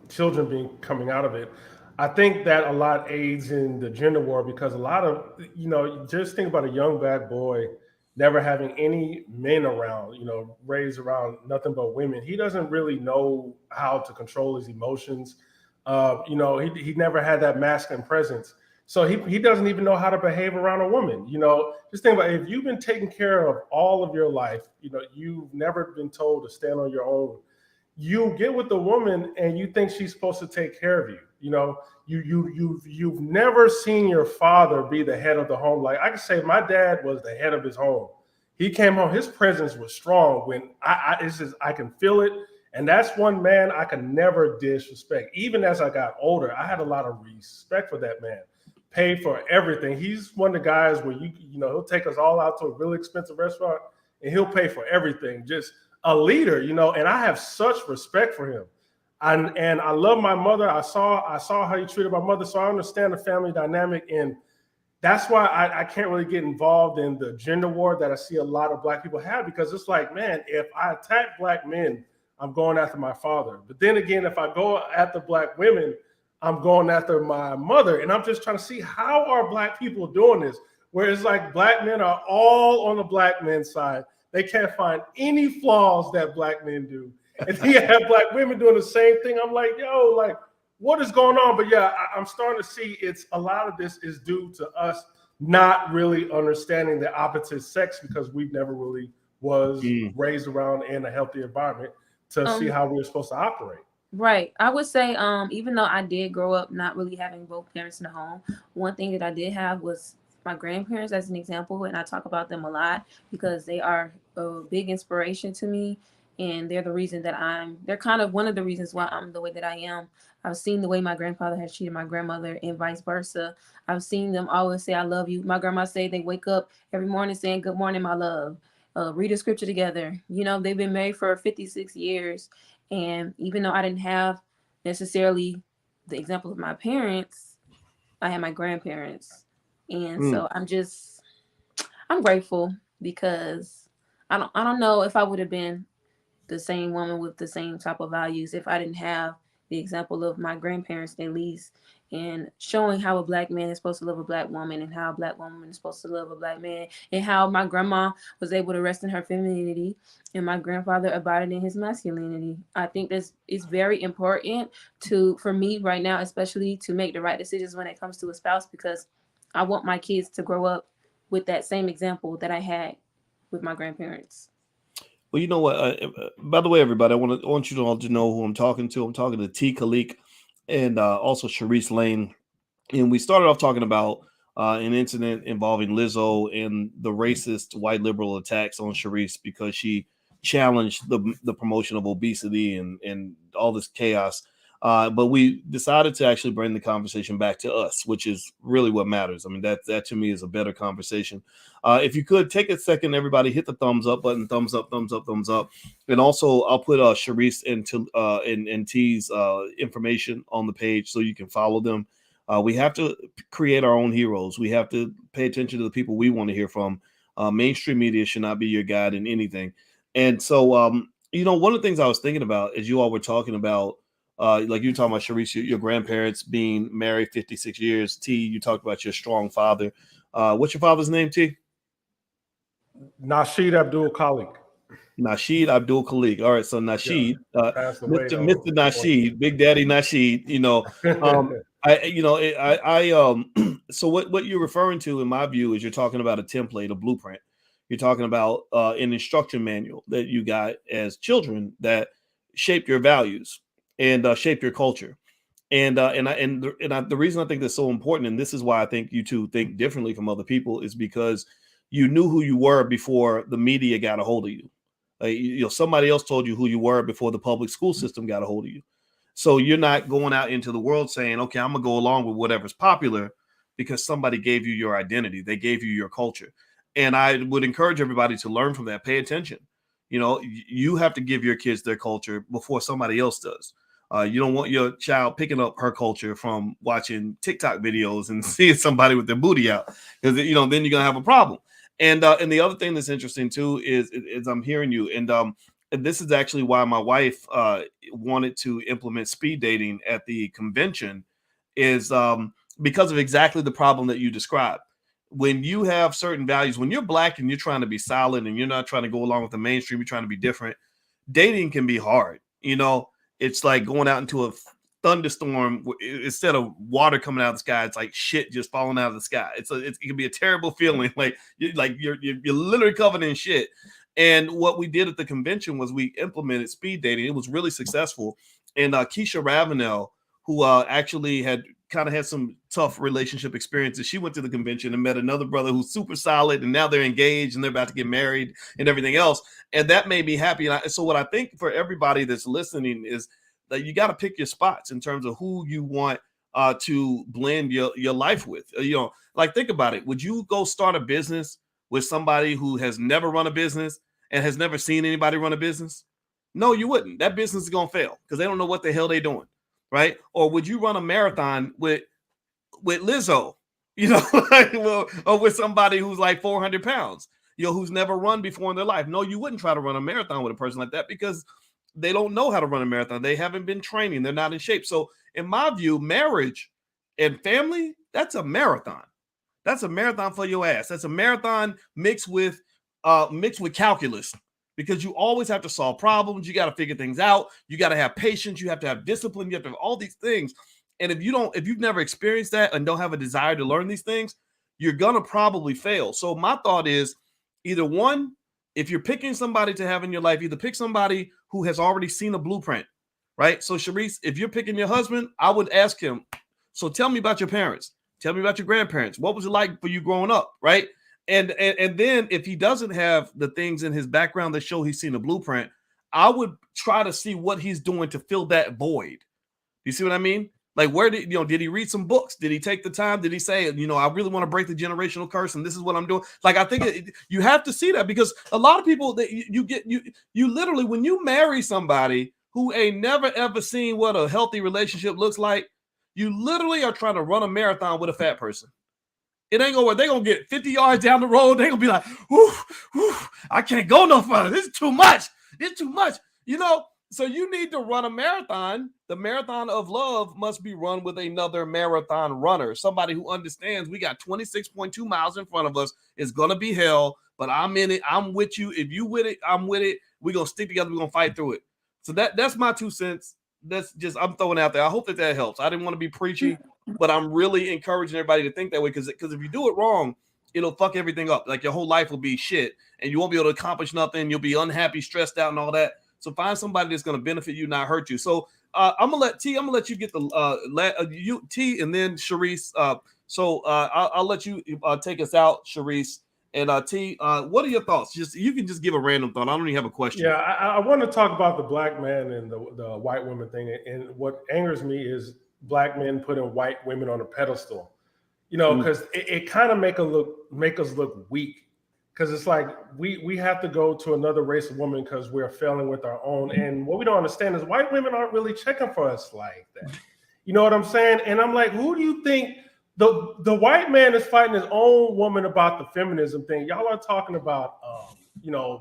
Speaker 3: children being coming out of it. I think that a lot aids in the gender war because a lot of just think about a young black boy never having any men around, raised around nothing but women. He doesn't really know how to control his emotions. He never had that masculine presence. So he doesn't even know how to behave around a woman. Just think about it. If you've been taken care of all of your life, you've never been told to stand on your own. You get with the woman and you think she's supposed to take care of you. You've never seen your father be the head of the home. Like I can say, my dad was the head of his home. He came home. His presence was strong. When I can feel it. And that's one man I can never disrespect. Even as I got older, I had a lot of respect for that man. Paid for everything. He's one of the guys where he'll take us all out to a really expensive restaurant and he'll pay for everything. Just a leader, and I have such respect for him. And I love my mother. I saw how he treated my mother, so I understand the family dynamic, and that's why I can't really get involved in the gender war that I see a lot of black people have, because it's like, man, if I attack black men, I'm going after my father. But then again, if I go after black women, I'm going after my mother. And I'm just trying to see, how are black people doing this? Where it's like black men are all on the black men's side. They can't find any flaws that black men do. And then you have black women doing the same thing. I'm like, what is going on? But yeah, I'm starting to see a lot of this is due to us not really understanding the opposite sex, because we've never really was raised around in a healthy environment to see how we're supposed to operate.
Speaker 2: Right. I would say, even though I did grow up not really having both parents in the home, one thing that I did have was my grandparents as an example. And I talk about them a lot because they are a big inspiration to me. And they're the reason that they're kind of one of the reasons why I'm the way that I am. I've seen the way my grandfather has treated my grandmother and vice versa. I've seen them always say, I love you. My grandma say they wake up every morning saying, good morning, my love. Read a scripture together. They've been married for 56 years. And even though I didn't have necessarily the example of my parents, I had my grandparents. And so I'm grateful, because I don't know if I would have been the same woman with the same type of values if I didn't have the example of my grandparents, at least, and showing how a black man is supposed to love a black woman, and how a black woman is supposed to love a black man, and how my grandma was able to rest in her femininity and my grandfather abided in his masculinity. I think this is very important for me right now, especially to make the right decisions when it comes to a spouse, because I want my kids to grow up with that same example that I had with my grandparents.
Speaker 1: Well, you know what? By the way, everybody, I want you all to know who I'm talking to. I'm talking to T. Khalik and also Sharice Lane. And we started off talking about an incident involving Lizzo and the racist white liberal attacks on Sharice because she challenged the promotion of obesity and all this chaos. But we decided to actually bring the conversation back to us, which is really what matters. I mean, that to me is a better conversation. If you could take a second, everybody, hit the thumbs up button, thumbs up, thumbs up, thumbs up. And also I'll put Sharice and T's information on the page so you can follow them. We have to create our own heroes. We have to pay attention to the people we want to hear from. Mainstream media should not be your guide in anything. And so, one of the things I was thinking about as you all were talking about, like you were talking about, Sharice, your grandparents being married 56 years. T, you talked about your strong father. What's your father's name, T?
Speaker 3: Nasheed Abdul Khalik.
Speaker 1: Nasheed Abdul Khalik. All right, so Nasheed, Mr. Nasheed, Big Daddy Nasheed. So what you're referring to, in my view, is you're talking about a template, a blueprint. You're talking about an instruction manual that you got as children that shaped your values and shaped your culture. And the reason I think that's so important, and this is why I think you two think differently from other people, is because you knew who you were before the media got a hold of you. Somebody else told you who you were before the public school system got a hold of you. So you're not going out into the world saying, okay, I'm going to go along with whatever's popular because somebody gave you your identity. They gave you your culture. And I would encourage everybody to learn from that. Pay attention. You have to give your kids their culture before somebody else does. You don't want your child picking up her culture from watching TikTok videos and seeing somebody with their booty out, because then you're going to have a problem. And the other thing that's interesting too is I'm hearing you, and this is actually why my wife wanted to implement speed dating at the convention, is because of exactly the problem that you described. When you have certain values, when you're black and you're trying to be solid and you're not trying to go along with the mainstream, you're trying to be different, dating can be hard. You know, it's like going out into a thunderstorm. Instead of water coming out of the sky, it's like shit just falling out of the sky. It can be a terrible feeling. You're literally covered in shit. And what we did at the convention was we implemented speed dating. It was really successful. And Keisha Ravenel, who actually had kind of had some tough relationship experiences, she went to the convention and met another brother who's super solid, and now they're engaged and they're about to get married and everything else. And that made me happy. So what I think for everybody that's listening is that you got to pick your spots in terms of who you want to blend your life with. Like, think about it. Would you go start a business with somebody who has never run a business and has never seen anybody run a business? No, you wouldn't. That business is going to fail because they don't know what the hell they're doing, right? Or would you run a marathon with Lizzo, or with somebody who's like 400 pounds, who's never run before in their life? No, you wouldn't try to run a marathon with a person like that because they don't know how to run a marathon. They haven't been training. They're not in shape. So in my view, marriage and family, that's a marathon. That's a marathon for your ass. That's a marathon mixed with calculus, because you always have to solve problems. You got to figure things out. You got to have patience. You have to have discipline. You have to have all these things. And if you've never experienced that and don't have a desire to learn these things, you're going to probably fail. So my thought is either one, if you're picking somebody to have in your life, either pick somebody who has already seen a blueprint, right? So Sharice, if you're picking your husband, I would ask him, so tell me about your parents. Tell me about your grandparents. What was it like for you growing up, right? And then if he doesn't have the things in his background that show he's seen a blueprint, I would try to see what he's doing to fill that void. You see what I mean? Like, where did he read some books? Did he take the time? Did he say, I really want to break the generational curse and this is what I'm doing? Like, I think you have to see that, because a lot of people that you literally, when you marry somebody who ain't never ever seen what a healthy relationship looks like, you literally are trying to run a marathon with a fat person. It ain't gonna work. They're gonna get 50 yards down the road. They're gonna be like, whew, I can't go no further. This is too much. It's too much. So you need to run a marathon. The marathon of love must be run with another marathon runner, somebody who understands we got 26.2 miles in front of us. It's going to be hell, but I'm in it. I'm with you. If you with it, I'm with it. We're going to stick together. We're going to fight through it. So that's my 2 cents. That's just, I'm throwing out there. I hope that helps. I didn't want to be preachy, but I'm really encouraging everybody to think that way, because if you do it wrong, it'll fuck everything up. Like, your whole life will be shit and you won't be able to accomplish nothing. You'll be unhappy, stressed out and all that. So find somebody that's going to benefit you, not hurt you. So I'm gonna let you get the T, and then Sharice. I'll let you take us out, Sharice. And T, what are your thoughts? You can just give a random thought. I don't even have a question.
Speaker 3: Yeah, I want to talk about the black man and the white woman thing. And what angers me is black men putting white women on a pedestal. Because it kind of make us look weak. Because it's like we have to go to another race of women because we're failing with our own. And what we don't understand is white women aren't really checking for us like that. You know what I'm saying? And I'm like, who do you think the white man is fighting his own woman about the feminism thing? Y'all are talking about,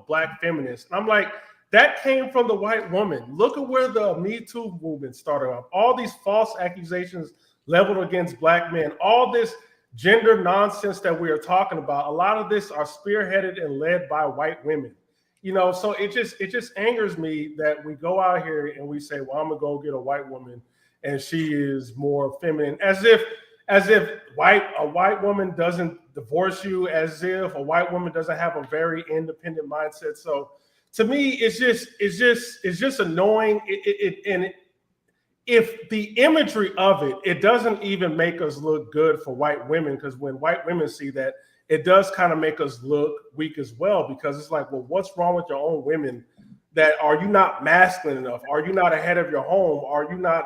Speaker 3: black feminists. And I'm like, that came from the white woman. Look at where the Me Too movement started off. All these false accusations leveled against black men, all this gender nonsense that we are talking about, a lot of this are spearheaded and led by white women. So it just angers me that we go out here and we say, well, I'm gonna go get a white woman and she is more feminine, as if a white woman doesn't divorce you, as if a white woman doesn't have a very independent mindset. So to me, it's just annoying. If the imagery of it doesn't even make us look good for white women, because when white women see that, it does kind of make us look weak as well, because it's like, well, what's wrong with your own women? That are you not masculine enough? Are you not ahead of your home? Are you not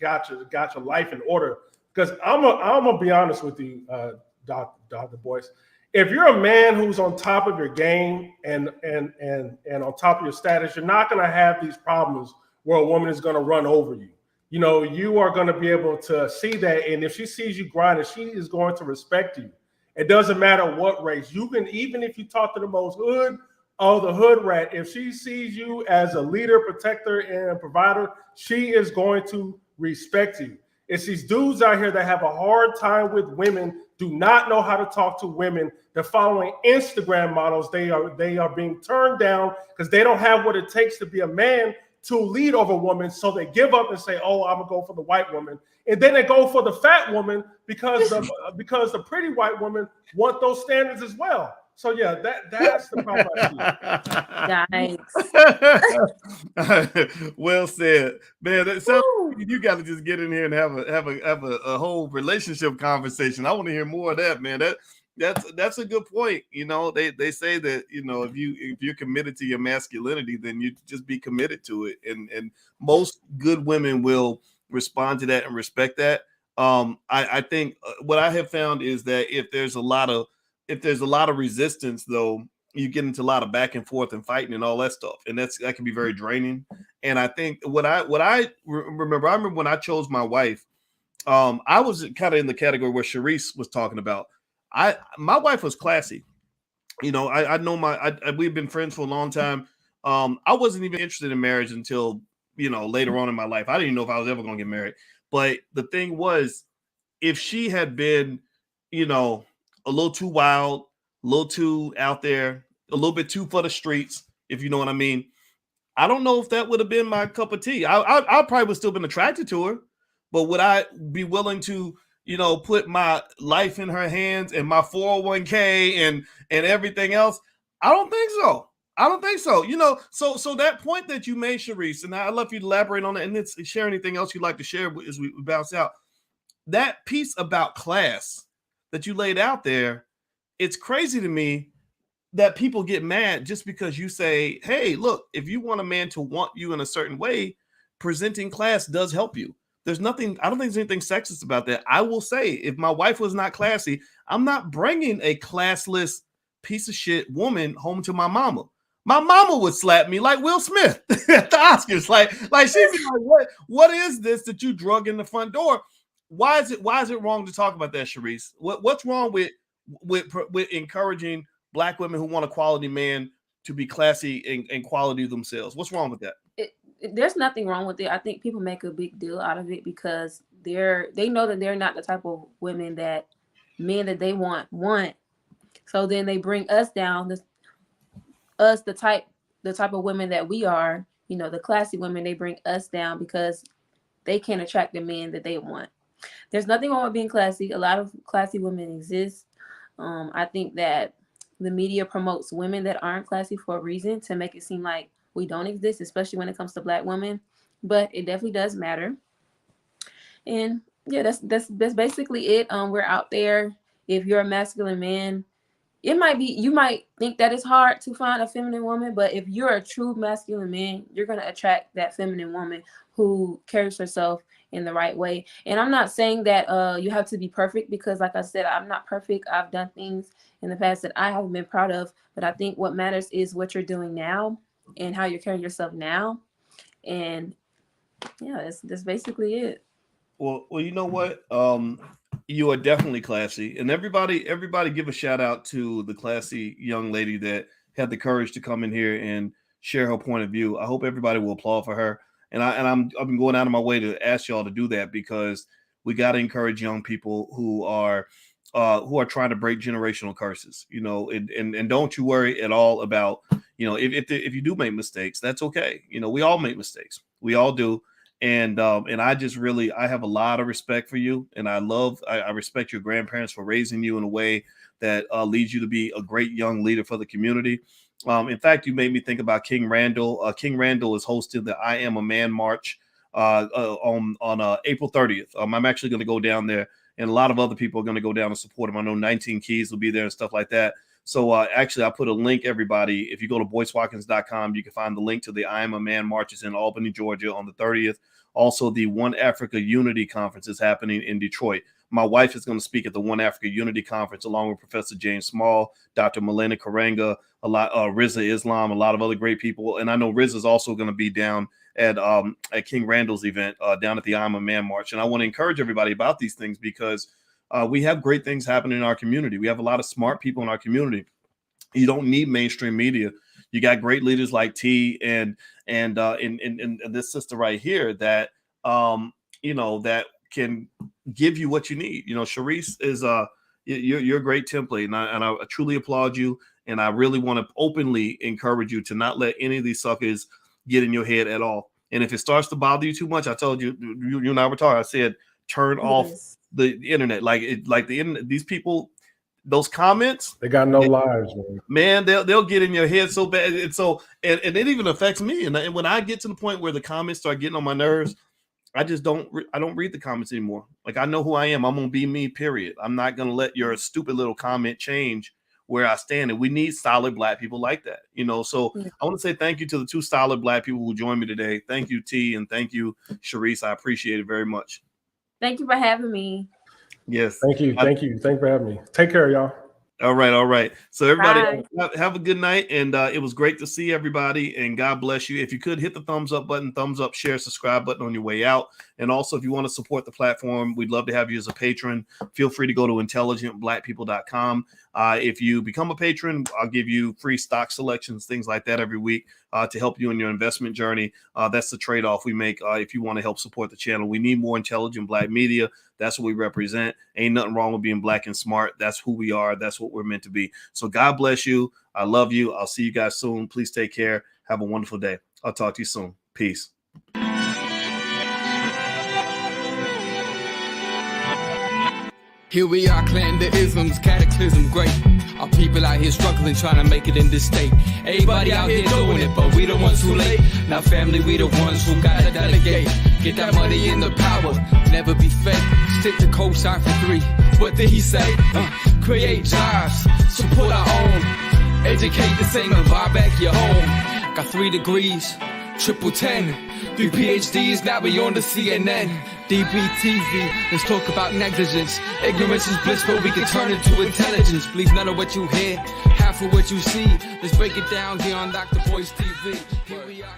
Speaker 3: got your life in order? Because I'm gonna be honest with you, Dr. Boyce. If you're a man who's on top of your game and on top of your status, you're not gonna have these problems where a woman is gonna run over you. You are going to be able to see that. And if she sees you grinding, she is going to respect you. It doesn't matter what race. You can, even if you talk to the most hood of the hood rat, if she sees you as a leader, protector, and provider, she is going to respect you. It's these dudes out here that have a hard time with women, do not know how to talk to women. They're following Instagram models. They are being turned down because they don't have what it takes to be a man to lead over women. So they give up and say, "Oh, I'm gonna go for the white woman," and then they go for the fat woman because the pretty white women want those standards as well. So yeah, that's the problem I
Speaker 2: Yikes.
Speaker 1: Well said, man. That sounds like you got to just get in here and have a whole relationship conversation. I want to hear more of that, man. That's a good point. You know, they say that, you know, if you're committed to your masculinity, then you just be committed to it, and most good women will respond to that and respect that. I think what I have found is that if there's a lot of resistance, though, you get into a lot of back and forth and fighting and all that stuff, and that can be very draining. And I think what I remember when I chose my wife, I was kind of in the category where Sharice was talking about. My wife was classy. You know, I know we've been friends for a long time. I wasn't even interested in marriage until, you know, later on in my life. I didn't even know if I was ever going to get married. But the thing was, if she had been, you know, a little too wild, a little too out there, a little bit too for the streets, if you know what I mean, I don't know if that would have been my cup of tea. I probably would still been attracted to her, but would I be willing to, you know, put my life in her hands and my 401k and everything else? I don't think so. I don't think so. You know, so that point that you made, Sharice, and I'd love for you to elaborate on it and share anything else you'd like to share as we bounce out. That piece about class that you laid out there, it's crazy to me that people get mad just because you say, "Hey, look, if you want a man to want you in a certain way, presenting class does help you." There's nothing, I don't think there's anything sexist about that. I will say, if my wife was not classy, I'm not bringing a classless piece of shit woman home to my mama. My mama would slap me like Will Smith at the Oscars. Like she'd be like, what is this that you drug in the front door? Why is it wrong to talk about that, Sharice? What's wrong with encouraging Black women who want a quality man to be classy and quality themselves? What's wrong with that?
Speaker 2: There's nothing wrong with it. I think people make a big deal out of it because they know that they're not the type of women that men that they want. So then they bring us down, the type of women that we are, you know, the classy women, they bring us down because they can't attract the men that they want. There's nothing wrong with being classy. A lot of classy women exist. I think that the media promotes women that aren't classy for a reason, to make it seem like we don't exist, especially when it comes to Black women. But it definitely does matter. And yeah, that's basically it. We're out there. If you're a masculine man, you might think that it's hard to find a feminine woman, but if you're a true masculine man, you're going to attract that feminine woman who carries herself in the right way. And I'm not saying that you have to be perfect, because like I said, I'm not perfect. I've done things in the past that I haven't been proud of, but I think what matters is what you're doing now and how you're carrying yourself now. And yeah, that's basically it.
Speaker 1: Well, you know what? You are definitely classy, and everybody give a shout out to the classy young lady that had the courage to come in here and share her point of view. I hope everybody will applaud for her. And I've been going out of my way to ask y'all to do that, because we got to encourage young people who are trying to break generational curses, you know, and don't you worry at all about, you know, if you do make mistakes, that's okay. You know, we all make mistakes. We all do. And I just really, I have a lot of respect for you, and I respect your grandparents for raising you in a way that leads you to be a great young leader for the community. In fact, you made me think about King Randall. King Randall is hosting the I Am a Man March on April 30th. I'm actually going to go down there, and a lot of other people are going to go down and support him. I know 19 Keys will be there and stuff like that. So actually, I put a link, everybody. If you go to boycewatkins.com, you can find the link to the I Am a Man marches in Albany, Georgia on the 30th. Also, the One Africa Unity Conference is happening in Detroit. My wife is going to speak at the One Africa Unity Conference along with Professor James Small, Dr. Milena Karanga, Rizza Islam, a lot of other great people. And I know Rizza is also going to be down at King Randall's event down at the I Am a Man March. And I want to encourage everybody about these things, because we have great things happening in our community. We have a lot of smart people in our community. You don't need mainstream media. You got great leaders like T and this sister right here that that can give you what you need. Sharice is you're a great template, and I truly applaud you. And I really want to openly encourage you to not let any of these suckers get in your head at all. And if it starts to bother you too much, I told you, you and I were talking. I said turn off the internet. Like the internet. These people, those comments,
Speaker 3: they got no lives,
Speaker 1: man. They'll get in your head so bad. And so and it even affects me. And when I get to the point where the comments start getting on my nerves, I just don't read the comments anymore. Like, I know who I am. I'm gonna be me, period. I'm not gonna let your stupid little comment change where I stand. And we need solid Black people like that, So I want to say thank you to the two solid Black people who joined me today. Thank you, T, and thank you, Sharice. I appreciate it very much.
Speaker 2: Thank you for having me.
Speaker 3: Yes. Thank you. Thank you for having me. Take care, y'all.
Speaker 1: All right. So everybody have a good night. And it was great to see everybody, and God bless you. If you could hit the thumbs up button, thumbs up, share, subscribe button on your way out. And also, if you want to support the platform, we'd love to have you as a patron. Feel free to go to intelligentblackpeople.com. If you become a patron, I'll give you free stock selections, things like that every week to help you in your investment journey. That's the trade-off we make if you want to help support the channel. We need more intelligent Black media. That's what we represent. Ain't nothing wrong with being Black and smart. That's who we are. That's what we're meant to be. So God bless you. I love you. I'll see you guys soon. Please take care. Have a wonderful day. I'll talk to you soon. Peace.
Speaker 4: Here we are, clan the isms, cataclysm, great. Our people out here struggling, trying to make it in this state. Everybody out here doing it, but we the ones too late. Now family, we the ones who gotta delegate. Get that money in the power, never be fake. Stick to co-sign for 3. What did he say? Create jobs, support our own. Educate the same and buy back your home. Got 3 degrees, triple 10. 3 PhDs, now we on the CNN. DBTV, let's talk about negligence. Ignorance is bliss, but we can turn it to intelligence. Believe none of what you hear, half of what you see. Let's break it down here on Dr. Boy's TV. Here we are.